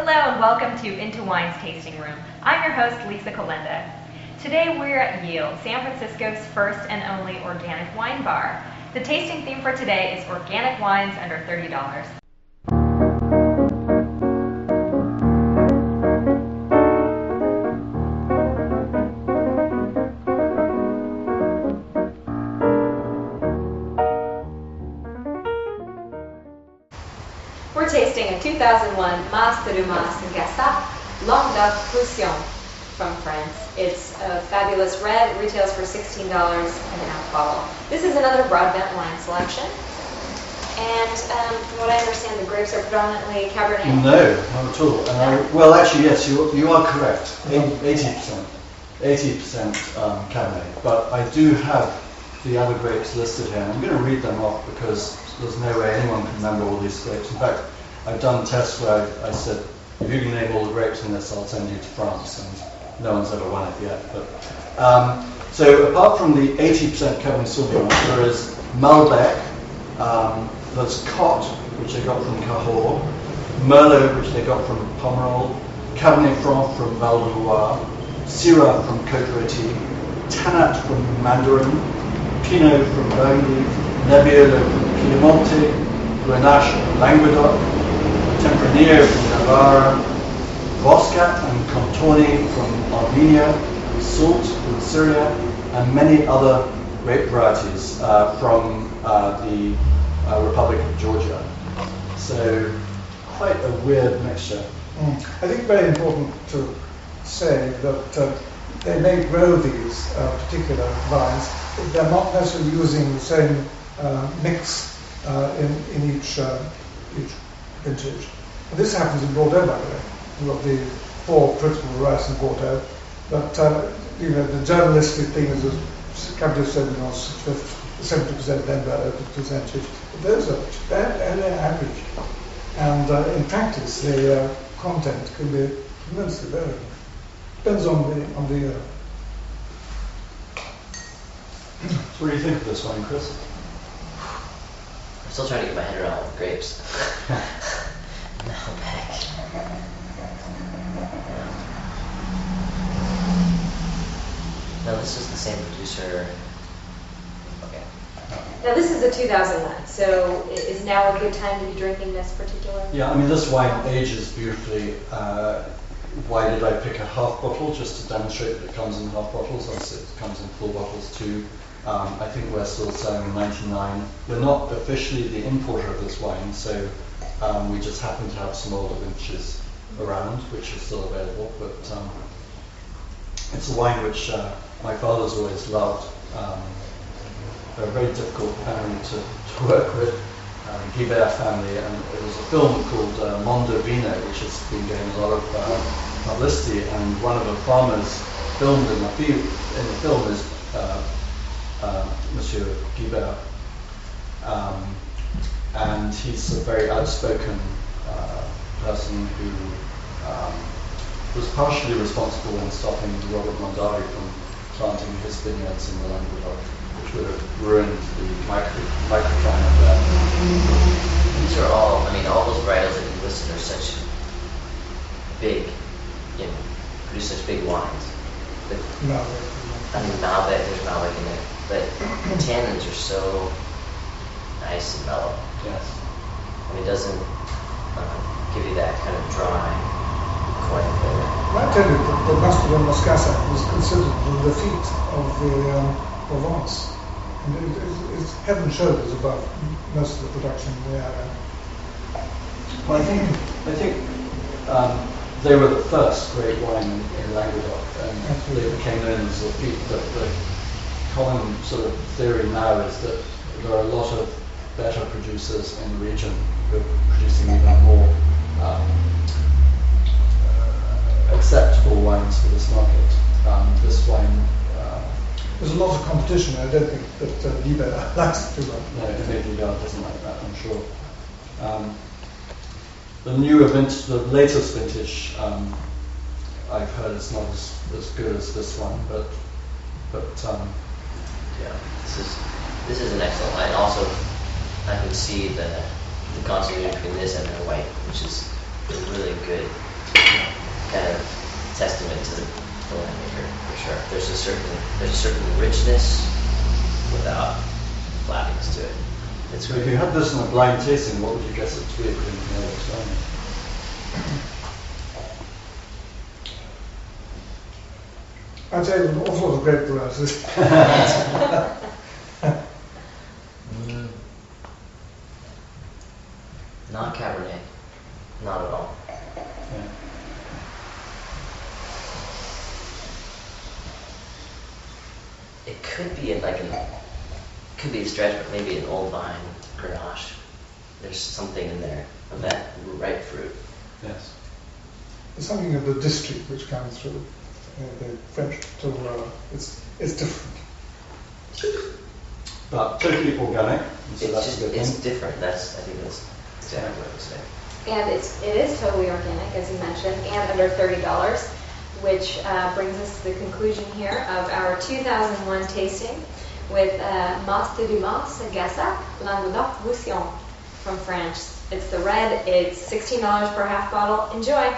Hello and welcome to IntoWine's Tasting Room. I'm your host, Lisa Kolenda. Today we're at Yield, San Francisco's first and only organic wine bar. The tasting theme for today is organic wines under $30. We're tasting a 2001 Daumas Gassac Languedoc from France. It's a fabulous red, retails for $16 an ounce bottle. This is another Broadbent wine selection. And from what I understand, the grapes are predominantly Cabernet. No, not at all. Well, actually, yes, you are correct. 80% Cabernet. But I do have the other grapes listed here. And I'm going to read them off because there's no way anyone can remember all these grapes. In fact, I've done tests where I said, if you can name all the grapes in this, I'll send you to France, and no one's ever won it yet. But so apart from the 80% Cabernet Sauvignon, there is Malbec, there's Cotte, which they got from Cahors, Merlot, which they got from Pomerol, Cabernet Franc from Val de Loire, Syrah from Côte-Rôtie, Tannat from Mandarin, Pinot from Burgundy, Nebbiolo from Piemonte, Grenache from Languedoc, Tempranillo from Navarra, Voscat and Contorni from Armenia, Salt from Syria, and many other grape varieties from the Republic of Georgia. So quite a weird mixture. I think very important to say that they may grow these particular vines. They're not necessarily using the same mix in each vintage. And this happens in Bordeaux, by the way. We've got the 4 principal varieties in Bordeaux, but the journalistic thing is that Cabernet Sauvignon is 70% Nebbiolo, 50% 50%. But those are fairly average. And in practice, the content can be immensely varied. Depends on the year. So what do you think of this wine, Chris? I'm still trying to get my head around grapes. Malbec. No, this is the same producer. Okay. Now this is a 2001, so is now a good time to be drinking this particular? Yeah, I mean this wine ages beautifully. Why did I pick a half bottle? Just to demonstrate that it comes in half bottles. Obviously it comes in full bottles too. I think we're still selling 99. We're not officially the importer of this wine, so we just happen to have some older vintages around, which are still available. But it's a wine which my father's always loved. They're a very difficult family to work with, Guibert family, and it was a film called Mondo Vino, which has been getting a lot of publicity. And one of the farmers filmed in the film is Monsieur Guibert, and he's a very outspoken person who was partially responsible in stopping Robert Mondavi from planting his vineyards in the Languedoc, which would have ruined the microclimate there. These are all those varietals that you listed are such big, produce such big wines. But, Malbec, there's Malbec in there. But the tannins are so nice and mellow. Yes. It doesn't give you that kind of dry, corny flavor. I tell you that the Daumas Gassac was considered the feat of the Provence. And it's head and shoulders above most of the production in the area. Well, I think they were the first great wine in Languedoc, and they became known as the feat. But the common sort of theory now is that there are a lot of better producers in the region who are producing even more acceptable wines for this market. This wine. There's a lot of competition. I don't think that Guibert likes it too much. No, maybe doesn't like that, I'm sure. The newer vintage, the latest vintage, I've heard is not as good as this one, but yeah, this is an excellent wine. Also, I can see the continuity between this and the white, which is really good there's a certain richness without flabbiness to it. It's So if great. you had this in a blind tasting, what would you guess it to be if you didn't know what's on it? I'd say all sorts of grape varieties. Not Cabernet, not at all. Yeah. It could be could be a stretch, but maybe an old vine Grenache. There's something in there of that ripe fruit. Yes. There's something of the district which comes through the French terroir. It's different. But totally organic, and so that's a good It's thing. different. I think that's exactly what I was saying. And it is totally organic, as you mentioned, and under $30, which brings us to the conclusion here of our 2001 tasting with Mas de Daumas Gassac, Languedoc-Roussillon from France. It's the red. It's $16 per half bottle. Enjoy!